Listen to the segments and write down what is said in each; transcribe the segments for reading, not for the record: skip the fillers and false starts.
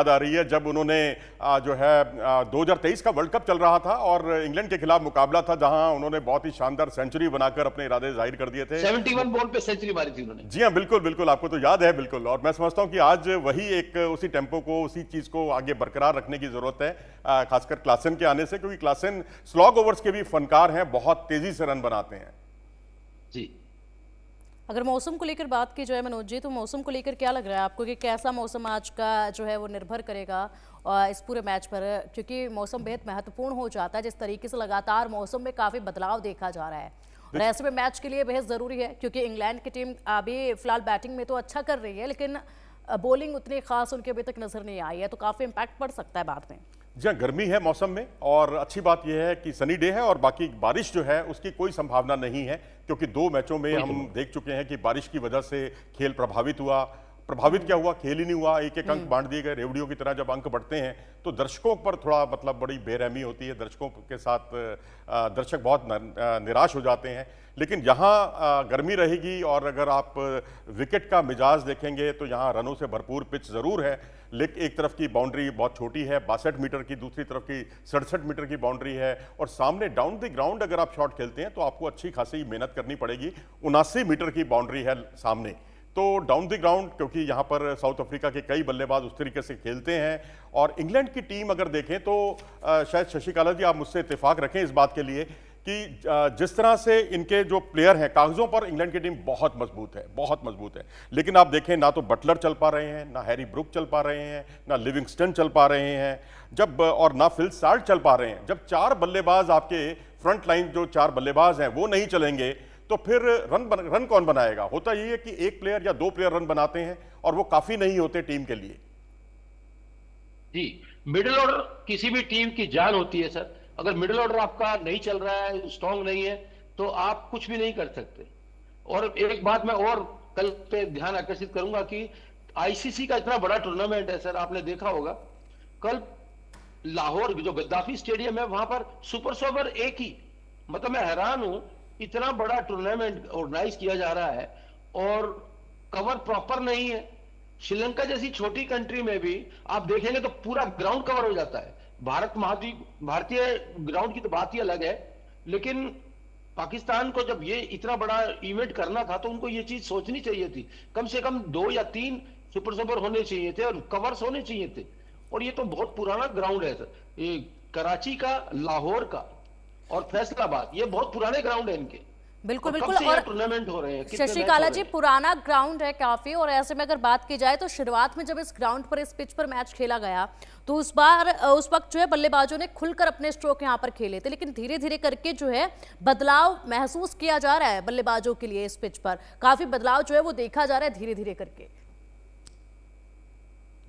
याद आ रही है जब उन्होंने जो है 2023 का वर्ल्ड कप चल रहा था और इंग्लैंड के खिलाफ मुकाबला था, जहां उन्होंने बहुत ही शानदार सेंचुरी बनाकर अपने इरादे जाहिर कर दिए थे। 71 बॉल पे सेंचुरी मारी थी उन्होंने। जी हाँ, बिल्कुल बिल्कुल, आपको तो याद है बिल्कुल। और मैं समझता हूं कि आज वही एक उसी टेम्पो को, उसी चीज को आगे बरकरार रखने की जरूरत है, खासकर क्लासन के आने से, क्योंकि क्लासन स्लॉग ओवर्स के भी फनकार हैं, बहुत तेजी से रन बनाते हैं। जी, अगर मौसम को लेकर बात की जाए मनोज जी, तो मौसम को लेकर क्या लग रहा है आपको कि कैसा मौसम आज का जो है वो निर्भर करेगा इस पूरे मैच पर, क्योंकि मौसम बेहद महत्वपूर्ण हो जाता है। जिस तरीके से लगातार मौसम में काफ़ी बदलाव देखा जा रहा है और ऐसे में मैच के लिए बेहद ज़रूरी है, क्योंकि इंग्लैंड की टीम अभी फिलहाल बैटिंग में तो अच्छा कर रही है, लेकिन बॉलिंग उतनी खास उनके अभी तक नजर नहीं आई है, तो काफ़ी इम्पैक्ट पड़ सकता है बाद में। जी हाँ, गर्मी है मौसम में, और अच्छी बात यह है कि सनी डे है और बाकी बारिश जो है उसकी कोई संभावना नहीं है, क्योंकि 2 मैचों में हम देख चुके हैं कि बारिश की वजह से खेल प्रभावित हुआ। प्रभावित क्या हुआ, खेल ही नहीं हुआ, एक एक अंक बांट दिए गए। रेवड़ियों की तरह जब अंक बढ़ते हैं तो दर्शकों पर थोड़ा मतलब बड़ी बेरहमी होती है, दर्शकों के साथ दर्शक बहुत निराश हो जाते हैं। लेकिन यहाँ गर्मी रहेगी, और अगर आप विकेट का मिजाज देखेंगे तो यहाँ रनों से भरपूर पिच ज़रूर है, लेकिन एक तरफ की बाउंड्री बहुत छोटी है 62 मीटर की, दूसरी तरफ की 67 मीटर की बाउंड्री है, और सामने डाउन द ग्राउंड अगर आप शॉट खेलते हैं तो आपको अच्छी खासी मेहनत करनी पड़ेगी। 79 मीटर की बाउंड्री है सामने, तो डाउन द ग्राउंड, क्योंकि यहाँ पर साउथ अफ्रीका के कई बल्लेबाज उस तरीके से खेलते हैं। और इंग्लैंड की टीम अगर देखें तो शायद शशिकाला जी आप मुझसे इत्तेफाक रखें इस बात के लिए कि जिस तरह से इनके जो प्लेयर हैं, कागजों पर इंग्लैंड की टीम बहुत मजबूत है, बहुत मजबूत है, लेकिन आप देखें ना तो बटलर चल पा रहे हैं, ना हैरी ब्रुक चल पा रहे हैं, ना लिविंगस्टन चल पा रहे हैं, जब और ना फिल साल्ट चल पा रहे हैं। जब 4 बल्लेबाज आपके फ्रंट लाइन जो 4 बल्लेबाज हैं वो नहीं चलेंगे तो फिर रन कौन बनाएगा। होता यही है कि एक प्लेयर या 2 प्लेयर रन बनाते हैं और वो काफी नहीं होते टीम के लिए। जी, मिडिल ऑर्डर किसी भी टीम की जान होती है सर। अगर मिडिल ऑर्डर आपका नहीं चल रहा है, स्ट्रांग नहीं है, तो आप कुछ भी नहीं कर सकते। और एक बात मैं और कल पे ध्यान आकर्षित करूंगा कि आईसीसी का इतना बड़ा टूर्नामेंट है सर, आपने देखा होगा कल लाहौर जो गद्दाफी स्टेडियम है वहां पर सुपर सोवर एक ही, मतलब मैं हैरान हूं, इतना बड़ा टूर्नामेंट ऑर्गेनाइज किया जा रहा है और कवर प्रॉपर नहीं है। श्रीलंका जैसी छोटी कंट्री में भी आप देखेंगे तो पूरा ग्राउंड कवर हो जाता है। भारत महाद्वीप, भारतीय ग्राउंड की तो बात ही अलग है, लेकिन पाकिस्तान को जब ये इतना बड़ा इवेंट करना था तो उनको ये चीज सोचनी चाहिए थी। कम से कम 2 या 3 सुपर सोवर होने चाहिए थे और कवर्स होने चाहिए थे। और ये तो बहुत पुराना ग्राउंड है सर, ये कराची का, लाहौर का और फैसलाबाद, ये बहुत पुराने ग्राउंड है इनके। बिल्कुल और बिल्कुल। कब से और टूर्नामेंट हो रहे हैं, शशिकाला जी, पुराना ग्राउंड है काफी, और ऐसे में अगर बात की जाए तो शुरुआत में जब इस ग्राउंड पर, इस पिच पर मैच खेला गया तो उस वक्त जो है बल्लेबाजों ने खुलकर अपने स्ट्रोक यहाँ पर खेले थे, लेकिन धीरे धीरे करके जो है बदलाव महसूस किया जा रहा है बल्लेबाजों के लिए। इस पिच पर काफी बदलाव जो है वो देखा जा रहा है धीरे धीरे करके।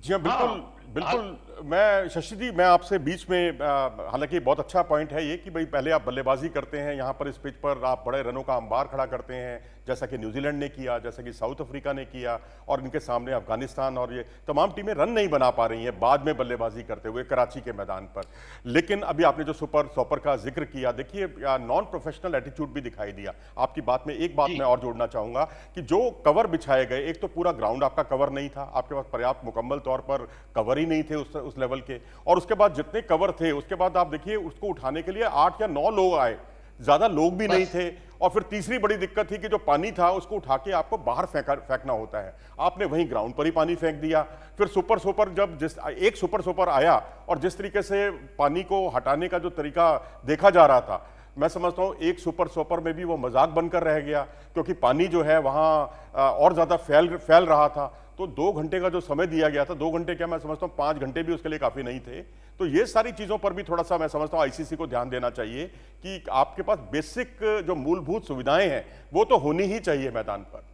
जी हाँ, बिल्कुल बिल्कुल। मैं शशि जी, मैं आपसे बीच में, हालांकि बहुत अच्छा पॉइंट है ये कि भाई पहले आप बल्लेबाजी करते हैं, यहाँ पर इस पिच पर आप बड़े रनों का अंबार खड़ा करते हैं, जैसा कि न्यूजीलैंड ने किया, जैसा कि साउथ अफ्रीका ने किया, और इनके सामने अफगानिस्तान और ये तमाम टीमें रन नहीं बना पा रही हैं बाद में बल्लेबाजी करते हुए कराची के मैदान पर। लेकिन अभी आपने जो सुपर सॉपर का जिक्र किया, देखिए नॉन प्रोफेशनल एटीट्यूड भी दिखाई दिया आपकी बात में। एक बात मैं और जोड़ना चाहूंगा कि जो कवर बिछाए गए, एक तो पूरा ग्राउंड आपका कवर नहीं था, आपके पास पर्याप्त मुकम्मल तौर पर कवर ही नहीं थे उस लेवल के, और उसके बाद जितने कवर थे उसके बाद आप देखिए उसको उठाने के लिए 8 या 9 लोग आए, ज्यादा लोग भी नहीं थे। और फिर तीसरी बड़ी दिक्कत थी कि जो पानी था उसको उठा के आपको बाहर फेंकना होता है, आपने वहीं ग्राउंड पर ही पानी फेंक दिया। फिर सुपर सोपर, जब एक सुपर सोपर आया और जिस तरीके से पानी को हटाने का जो तरीका देखा जा रहा था, मैं समझता हूं एक सुपर सोपर में भी वो मजाक बनकर रह गया, क्योंकि पानी जो है वहां और ज्यादा फैल रहा था। तो 2 घंटे का जो समय दिया गया था, 2 घंटे क्या, मैं समझता हूं 5 घंटे भी उसके लिए काफी नहीं थे। तो ये सारी चीजों पर भी थोड़ा सा मैं समझता हूं आईसीसी को ध्यान देना चाहिए कि आपके पास बेसिक जो मूलभूत सुविधाएं हैं वो तो होनी ही चाहिए मैदान पर।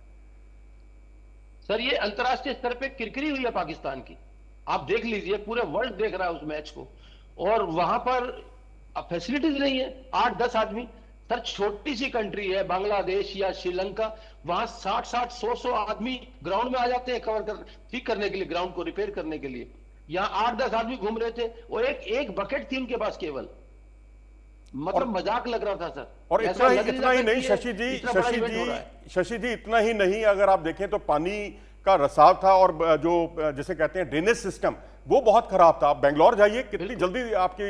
सर ये अंतर्राष्ट्रीय स्तर पे किरकिरी हुई है पाकिस्तान की, आप देख लीजिए, पूरे वर्ल्ड देख रहा है उस मैच को, और वहां पर फैसिलिटीज नहीं है। 8-10 आदमी, सर छोटी सी कंट्री है बांग्लादेश या श्रीलंका, वहां 60-60, 100-100 आदमी ग्राउंड में आ जाते हैं ठीक करने के लिए, ग्राउंड को रिपेयर करने के लिए। यहाँ 8-10 आदमी घूम रहे थे और एक बकेट थी उनके पास केवल, मतलब मजाक लग रहा था सर। और इतना ही नहीं शशि जी, इतना ही नहीं, अगर आप देखें तो पानी का रसाव था, और जो जिसे कहते हैं ड्रेनेज सिस्टम, वो बहुत खराब था। आप बेंगलोर जाइए, कितनी जल्दी आपकी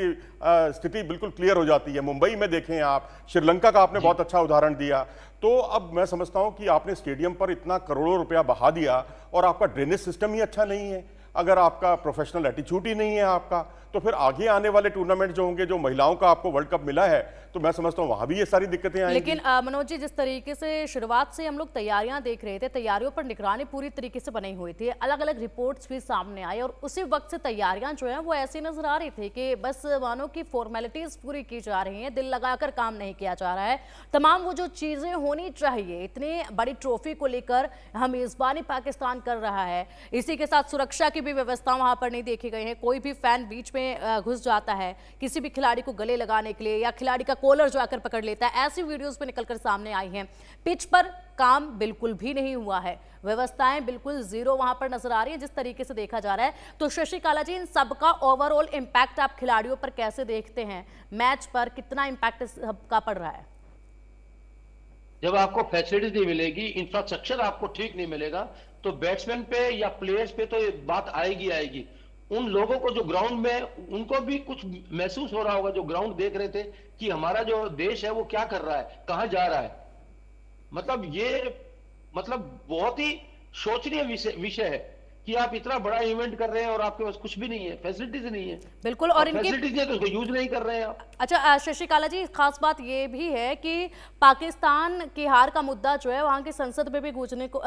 स्थिति बिल्कुल क्लियर हो जाती है। मुंबई में देखें आप, श्रीलंका का आपने बहुत अच्छा उदाहरण दिया। तो अब मैं समझता हूं कि आपने स्टेडियम पर इतना करोड़ों रुपया बहा दिया और आपका ड्रेनेज सिस्टम ही अच्छा नहीं है, अगर आपका प्रोफेशनल एटीट्यूड ही नहीं है आपका, तो फिर आगे आने वाले टूर्नामेंट जो होंगे, जो महिलाओं का आपको वर्ल्ड कप मिला है, तो मैं समझता हूं वहां भी ये सारी दिक्कतें आएंगी। लेकिन मनोज जी, जिस तरीके से शुरुआत से हम लोग तैयारियां देख रहे थे, तैयारियों पर निगरानी पूरी तरीके से बनी हुई थी, अलग अलग रिपोर्ट्स भी सामने आई और उसी वक्त से तैयारियां जो है वो ऐसी नजर आ रही थी कि बस मानो कि फॉर्मेलिटीज पूरी की जा रही हैं, दिल लगाकर काम नहीं किया जा रहा है। तमाम वो जो चीजें होनी चाहिए, इतनी बड़ी ट्रॉफी को लेकर हम मेजबानी पाकिस्तान कर रहा है, इसी के साथ सुरक्षा की भी व्यवस्था वहां पर नहीं देखी गई है। कोई भी फैन बीच में घुस जाता है किसी भी खिलाड़ी को गले लगाने के लिए, या खिलाड़ी का कॉलर जो आकर पकड़ लेता है, ऐसी वीडियोस भी निकलकर सामने आई हैं। पिच पर काम बिल्कुल भी नहीं हुआ है, व्यवस्थाएं बिल्कुल जीरो वहां पर नजर आ रही है जिस तरीके से देखा जा रहा है। तो शशि काला जी, इन सबका ओवरऑल इंपैक्ट आप खिलाड़ियों पर कैसे देखते हैं? मैच पर कितना इंपैक्ट सबका पड़ रहा है? जब आपको फैसिलिटीज नहीं मिलेगी, इंफ्रास्ट्रक्चर आपको ठीक नहीं मिलेगा, तो बैट्समैन पे या प्लेयर्स पे तो ये बात आएगी आएगी। उन लोगों को जो ग्राउंड में, उनको भी कुछ महसूस हो रहा होगा, जो ग्राउंड देख रहे थे कि हमारा जो देश है वो क्या कर रहा है, कहां जा रहा है। मतलब बहुत ही शोचनीय विषय है कि आप इतना बड़ा इवेंट कर रहे हैं और आपके पास कुछ भी नहीं है, फैसिलिटीज नहीं है। बिल्कुल, और इनके फैसिलिटीज है तो उसको यूज नहीं कर रहे हैं आप। अच्छा शशि काला जी, खास बात ये भी है कि पाकिस्तान की हार का मुद्दा जो है वहां की संसद में भी गूंजने को